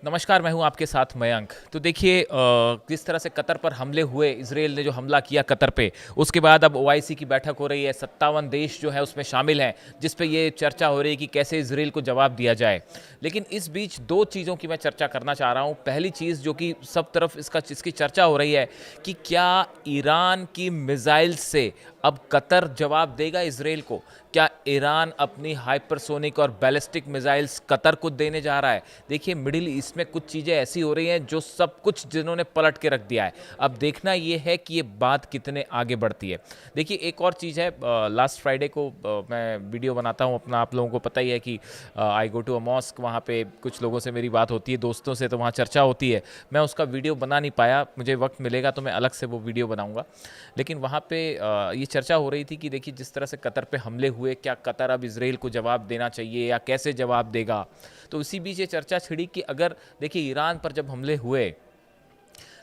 नमस्कार, मैं हूं आपके साथ मयंक। तो देखिए किस तरह से कतर पर हमले हुए, इजराइल ने जो हमला किया कतर पे, उसके बाद अब ओआईसी की बैठक हो रही है। 57 देश जो है उसमें शामिल हैं, जिस पे ये चर्चा हो रही है कि कैसे इजराइल को जवाब दिया जाए। लेकिन इस बीच दो चीज़ों की मैं चर्चा करना चाह रहा हूं। पहली चीज़ जो कि सब तरफ इसकी चर्चा हो रही है कि क्या ईरान की मिसाइल से अब कतर जवाब देगा इजराइल को। क्या ईरान अपनी हाइपरसोनिक और बैलिस्टिक मिसाइल्स कतर को देने जा रहा है। देखिए मिडिल ईस्ट में कुछ चीज़ें ऐसी हो रही हैं जो सब कुछ जिन्होंने पलट के रख दिया है। अब देखना ये है कि ये बात कितने आगे बढ़ती है। देखिए एक और चीज़ है, लास्ट फ्राइडे को मैं वीडियो बनाता हूँ अपना, आप लोगों को पता ही है कि आई गो टू अ मॉस्क, वहाँ पे कुछ लोगों से मेरी बात होती है, दोस्तों से, तो वहाँ चर्चा होती है। मैं उसका वीडियो बना नहीं पाया, मुझे वक्त मिलेगा तो मैं अलग से वो वीडियो बनाऊँगा। लेकिन वहाँ पे ये चर्चा हो रही थी कि देखिए जिस तरह से कतर पे हमले हुए, क्या कतर अब इजराइल को जवाब देना चाहिए या कैसे जवाब देगा। तो इसी बीच ये चर्चा छिड़ी कि अगर देखिए ईरान पर जब हमले हुए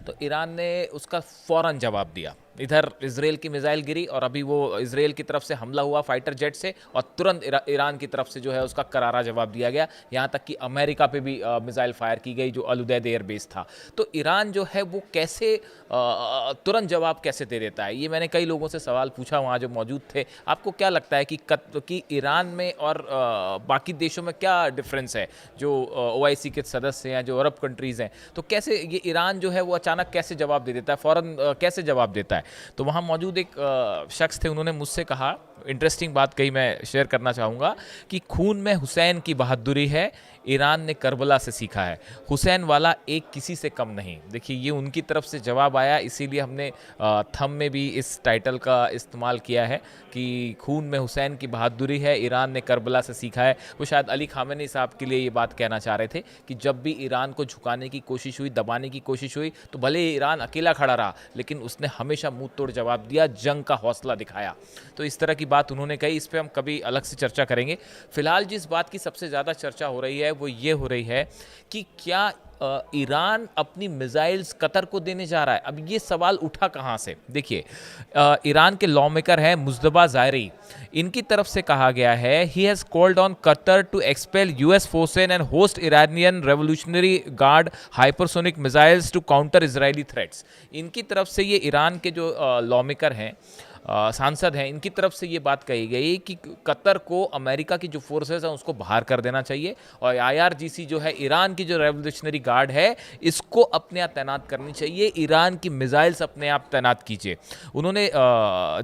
तो ईरान ने उसका फौरन जवाब दिया। इधर इजराइल की मिसाइल गिरी और अभी वो इजराइल की तरफ से हमला हुआ फाइटर जेट से, और तुरंत ईरान की तरफ से जो है उसका करारा जवाब दिया गया। यहाँ तक कि अमेरिका पे भी मिसाइल फायर की गई जो अलुदैद एयरबेस था। तो ईरान जो है वो कैसे तुरंत जवाब कैसे दे देता है, ये मैंने कई लोगों से सवाल पूछा वहाँ जो मौजूद थे। आपको क्या लगता है कि ईरान में और बाकी देशों में क्या डिफरेंस है, जो ओआईसी के सदस्य हैं, जो अरब कंट्रीज़ हैं, तो कैसे ये ईरान जो है वो अचानक कैसे जवाब दे देता है, फ़ौरन कैसे जवाब देता है। तो वहाँ मौजूद एक शख्स थे, उन्होंने मुझसे कहा, इंटरेस्टिंग बात कही, मैं शेयर करना चाहूँगा कि खून में हुसैन की बहादुरी है, ईरान ने करबला से सीखा है, हुसैन वाला एक किसी से कम नहीं। देखिए ये उनकी तरफ से जवाब आया, इसीलिए हमने थंब में भी इस टाइटल का इस्तेमाल किया है कि खून में हुसैन की बहादुरी है, ईरान ने करबला से सीखा है। वो शायद अली खामेनी साहब के लिए ये बात कहना चाह रहे थे कि जब भी ईरान को झुकाने की कोशिश हुई, दबाने की कोशिश हुई, तो भले ही ईरान अकेला खड़ा रहा, लेकिन उसने हमेशा मुंह तोड़ जवाब दिया, जंग का हौसला दिखाया। तो इस तरह की बात उन्होंने कही, इस पर हम कभी अलग से चर्चा करेंगे। फिलहाल जिस बात की सबसे ज़्यादा चर्चा हो रही है वो ये हो रही है कि क्या ईरान अपनी मिसाइल्स कतर को देने जा रहा है। अब ये सवाल उठा कहाँ से, देखिए ईरान के लॉ मेकर हैं मुज्तबा ज़ायरी, इनकी तरफ से कहा गया है, he has called on Qatar to expel US forces and host Iranian revolutionary guard hypersonic missiles to counter Israeli threats. इनकी तरफ से ये ईरान के जो लॉ मेकर हैं, सांसद हैं, इनकी तरफ से ये बात कही गई कि कतर को अमेरिका की जो फोर्सेस हैं उसको बाहर कर देना चाहिए, और आईआरजीसी जो है ईरान की जो रेवोल्यूशनरी गार्ड है इसको अपने आप तैनात करनी चाहिए, ईरान की मिसाइल्स अपने आप तैनात कीजिए। उन्होंने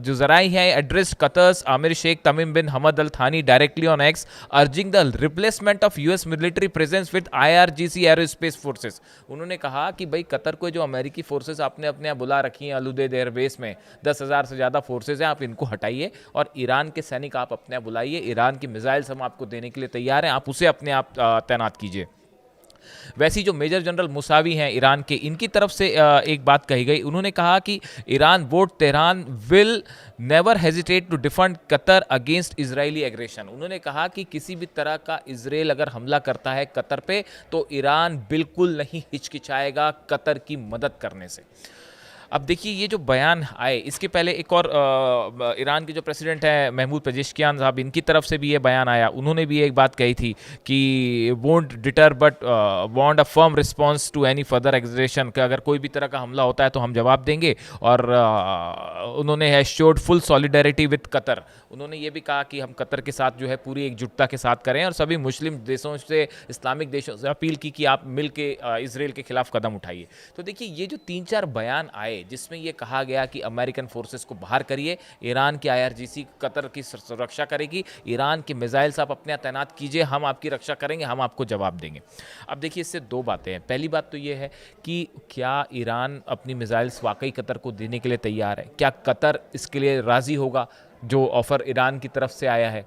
जो जराई हैं एड्रेस कतर्स आमिर शेख तमीम बिन हमद अल थानी directly on x urging the replacement of US military presence with IRGC aerospace forces. उन्होंने कहा कि भाई कतर को जो अमेरिकी फोर्सेस आपने अपने यहाँ बुला रखी हैं अलुदैद एयरबेस में, 10,000 से ज़्यादा फोर्सेज हैं, आप इनको हटाइए और ईरान के सैनिक आप अपने आप बुलाइए, ईरान की मिसाइल्स हम आपको देने के लिए तैयार हैं, आप उसे अपने आप तैनात कीजिए। वैसी जो मेजर जनरल मुसावी हैं ईरान के, इनकी तरफ से एक बात कही गई, उन्होंने कहा कि Iran vote Tehran will never hesitate to defend Qatar against Israeli aggression. उन्होंने कहा कि किसी भी तरह का इजराइल अगर हमला करता है कतर पे तो ईरान बिल्कुल नहीं हिचकिचाएगा कतर की मदद करने से। अब देखिए ये जो बयान आए, इसके पहले एक और ईरान के जो प्रेसिडेंट हैं महमूद पेजेश्कियान साहब, इनकी तरफ से भी ये बयान आया। उन्होंने भी एक बात कही थी कि won't deter but want a firm response to any further aggression, कि अगर कोई भी तरह का हमला होता है तो हम जवाब देंगे। और उन्होंने है showed full solidarity with Qatar. उन्होंने ये भी कहा कि हम कतर के साथ जो है पूरी एकजुटता के साथ करें, और सभी मुस्लिम देशों से, इस्लामिक देशों से अपील की कि आप मिल के इसराइल के खिलाफ कदम उठाइए। तो देखिए ये जो 3-4 बयान आए जिसमें ये कहा गया कि अमेरिकन फोर्सेस को बाहर करिए, ईरान की आईआरजीसी कतर की सुरक्षा करेगी, ईरान की मिसाइल्स आप अपने यहाँ तैनात कीजिए, हम आपकी रक्षा करेंगे, हम आपको जवाब देंगे। अब देखिए इससे दो बातें हैं। पहली बात तो ये है कि क्या ईरान अपनी मिसाइल्स वाकई कतर को देने के लिए तैयार है, क्या कतर इसके लिए राज़ी होगा जो ऑफ़र ईरान की तरफ से आया है।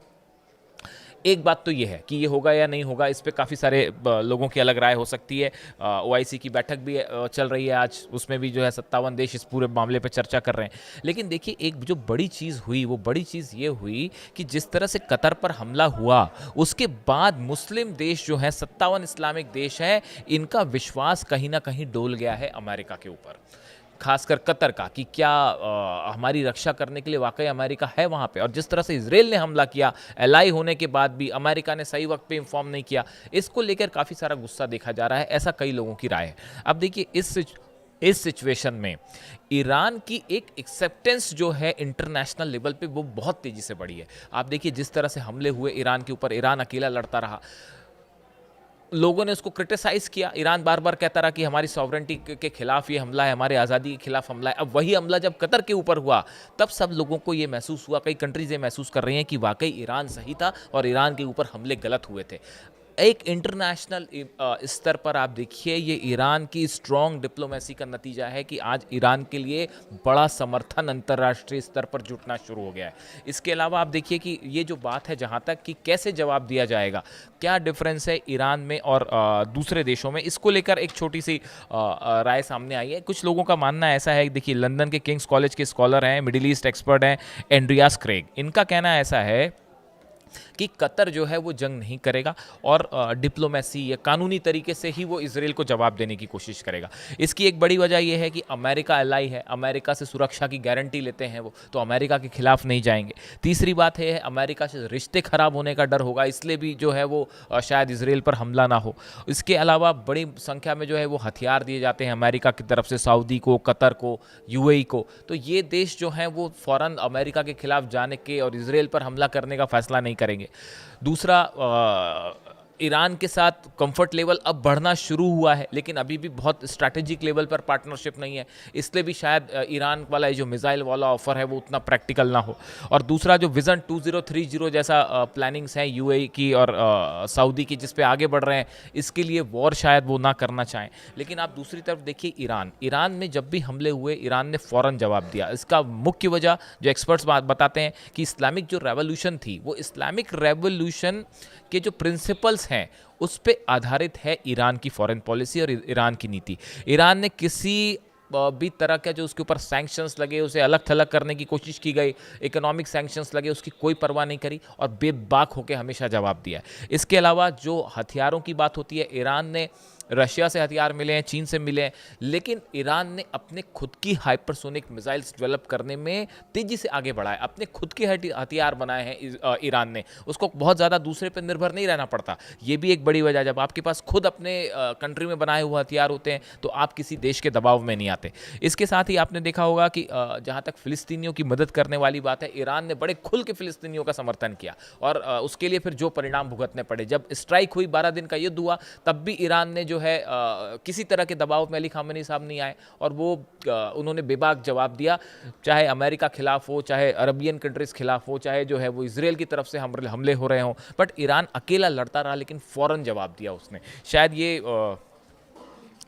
एक बात तो ये है कि ये होगा या नहीं होगा, इस पे काफ़ी सारे लोगों की अलग राय हो सकती है। ओआईसी की बैठक भी चल रही है आज, उसमें भी जो है 57 देश इस पूरे मामले पे चर्चा कर रहे हैं। लेकिन देखिए एक जो बड़ी चीज़ हुई, वो बड़ी चीज़ ये हुई कि जिस तरह से कतर पर हमला हुआ उसके बाद मुस्लिम देश जो हैं, 57 इस्लामिक देश हैं, इनका विश्वास कहीं ना कहीं डोल गया है अमेरिका के ऊपर। खासकर कतर का, कि क्या हमारी रक्षा करने के लिए वाकई अमेरिका है वहाँ पे, और जिस तरह से इसराइल ने हमला किया एलाई होने के बाद भी अमेरिका ने सही वक्त पे इन्फॉर्म नहीं किया, इसको लेकर काफ़ी सारा गुस्सा देखा जा रहा है, ऐसा कई लोगों की राय है। अब देखिए इस सिचुएशन में ईरान की एक एक्सेप्टेंस जो है इंटरनेशनल लेवल पे वो बहुत तेजी से बढ़ी है। आप देखिए जिस तरह से हमले हुए ईरान के ऊपर, ईरान अकेला लड़ता रहा, लोगों ने उसको क्रिटिसाइज किया, ईरान बार बार कहता रहा कि हमारी सॉवरेंटी के खिलाफ ये हमला है, हमारे आज़ादी के खिलाफ हमला है। अब वही हमला जब कतर के ऊपर हुआ तब सब लोगों को ये महसूस हुआ, कई कंट्रीज ये महसूस कर रही हैं कि वाकई ईरान सही था और ईरान के ऊपर हमले गलत हुए थे। एक इंटरनेशनल स्तर पर आप देखिए ये ईरान की स्ट्रॉन्ग डिप्लोमेसी का नतीजा है कि आज ईरान के लिए बड़ा समर्थन अंतर्राष्ट्रीय स्तर पर जुटना शुरू हो गया है। इसके अलावा आप देखिए कि ये जो बात है जहाँ तक कि कैसे जवाब दिया जाएगा, क्या डिफरेंस है ईरान में और दूसरे देशों में, इसको लेकर एक छोटी सी राय सामने आई है। कुछ लोगों का मानना ऐसा है, देखिए लंदन के किंग्स कॉलेज के स्कॉलर हैं, मिडिल ईस्ट एक्सपर्ट हैं एंड्रियास क्रेग, इनका कहना ऐसा है कि कतर जो है वो जंग नहीं करेगा और डिप्लोमेसी या कानूनी तरीके से ही वो इसराइल को जवाब देने की कोशिश करेगा। इसकी एक बड़ी वजह यह है कि अमेरिका एलाई है, अमेरिका से सुरक्षा की गारंटी लेते हैं वो, तो अमेरिका के खिलाफ नहीं जाएंगे। तीसरी बात है अमेरिका से रिश्ते खराब होने का डर होगा, इसलिए भी जो है वो शायद इसराइल पर हमला ना हो। इसके अलावा बड़ी संख्या में जो है वो हथियार दिए जाते हैं अमेरिका की तरफ से सऊदी को, कतर को, यूएई को, तो ये देश जो हैं वो फ़ौरन अमेरिका के खिलाफ जाने के और इसराइल पर हमला करने का फैसला नहीं करेंगे। दूसरा, ईरान के साथ कंफर्ट लेवल अब बढ़ना शुरू हुआ है, लेकिन अभी भी बहुत स्ट्रैटेजिक लेवल पर पार्टनरशिप नहीं है, इसलिए भी शायद ईरान वाला जो मिसाइल वाला ऑफर है वो उतना प्रैक्टिकल ना हो। और दूसरा जो विज़न 2030 जैसा प्लानिंग्स हैं यूएई की और सऊदी की जिस पे आगे बढ़ रहे हैं, इसके लिए वॉर शायद वो ना करना चाहें। लेकिन आप दूसरी तरफ देखिए ईरान में जब भी हमले हुए ईरान ने फ़ौरन जवाब दिया। इसका मुख्य वजह जो एक्सपर्ट्स बताते हैं कि इस्लामिक जो रेवोल्यूशन थी वो इस्लामिक रेवोल्यूशन के जो प्रिंसिपल्स हैं उस पे आधारित है ईरान की फॉरेन पॉलिसी और ईरान की नीति। ईरान ने किसी भी तरह का जो उसके ऊपर सैंक्शंस लगे उसे अलग थलग करने की कोशिश की गई, इकोनॉमिक सैंक्शंस लगे उसकी कोई परवाह नहीं करी और बेबाक होकर हमेशा जवाब दिया है। इसके अलावा जो हथियारों की बात होती है, ईरान ने रशिया से हथियार मिले हैं, चीन से मिले हैं, लेकिन ईरान ने अपने खुद की हाइपरसोनिक मिसाइल्स डेवलप करने में तेजी से आगे बढ़ा है। अपने खुद के हथियार बनाए हैं ईरान ने, उसको बहुत ज़्यादा दूसरे पर निर्भर नहीं रहना पड़ता। ये भी एक बड़ी वजह, जब आपके पास खुद अपने कंट्री में बनाए हुए हथियार होते हैं तो आप किसी देश के दबाव में नहीं आते। इसके साथ ही आपने देखा होगा कि जहाँ तक फ़िलिस्तीनियों की मदद करने वाली बात है, ईरान ने बड़े खुल के फ़िलिस्तीनियों का समर्थन किया और उसके लिए फिर जो परिणाम भुगतने पड़े, जब स्ट्राइक हुई 12 दिन का युद्ध हुआ, तब भी ईरान ने जो है किसी तरह के दबाव में अली खामेनी साहब नहीं आए और वो उन्होंने बेबाक जवाब दिया, चाहे अमेरिका खिलाफ हो, चाहे अरबियन कंट्रीज खिलाफ हो, चाहे जो है वो इसराइल की तरफ से हमले हो रहे हों, बट ईरान अकेला लड़ता रहा लेकिन फ़ौरन जवाब दिया उसने। शायद ये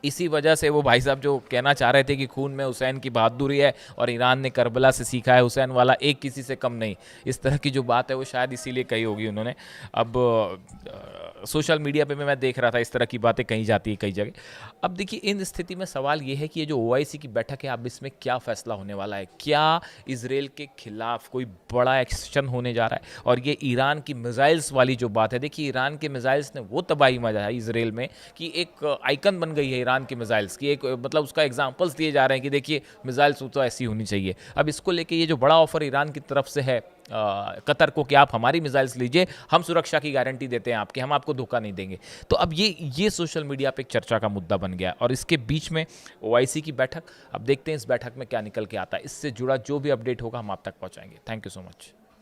इसी वजह से वो भाई साहब जो कहना चाह रहे थे कि खून में हुसैन की बहादुरी है और ईरान ने करबला से सीखा है, हुसैन वाला एक किसी से कम नहीं, इस तरह की जो बात है वो शायद इसीलिए कही होगी उन्होंने। अब सोशल मीडिया पे मैं देख रहा था इस तरह की बातें कही जाती है कई जगह। अब देखिए इन स्थिति में सवाल ये है कि ये जो ओआईसी की बैठक है, अब इसमें क्या फैसला होने वाला है, क्या इसराइल के खिलाफ कोई बड़ा एक्शन होने जा रहा है। और ये ईरान की मिसाइल्स वाली जो बात है, देखिए ईरान के मिसाइल्स ने वो तबाही मचाई इसराइल में कि एक आइकन बन गई है ईरान की मिसाइल्स की, एक मतलब उसका एग्जाम्पल्स दिए जा रहे हैं कि देखिए मिसाइल्स तो ऐसी होनी चाहिए। अब इसको लेके ये जो बड़ा ऑफर ईरान की तरफ से है कतर को कि आप हमारी मिसाइल्स लीजिए, हम सुरक्षा की गारंटी देते हैं आपकी, हम आपको धोखा नहीं देंगे, तो अब ये सोशल मीडिया पे एक चर्चा का मुद्दा बन गया। और इसके बीच में ओआईसी की बैठक, अब देखते हैं इस बैठक में क्या निकल के आता है। इससे जुड़ा जो भी अपडेट होगा हम आप तक पहुंचाएंगे। Thank you so much.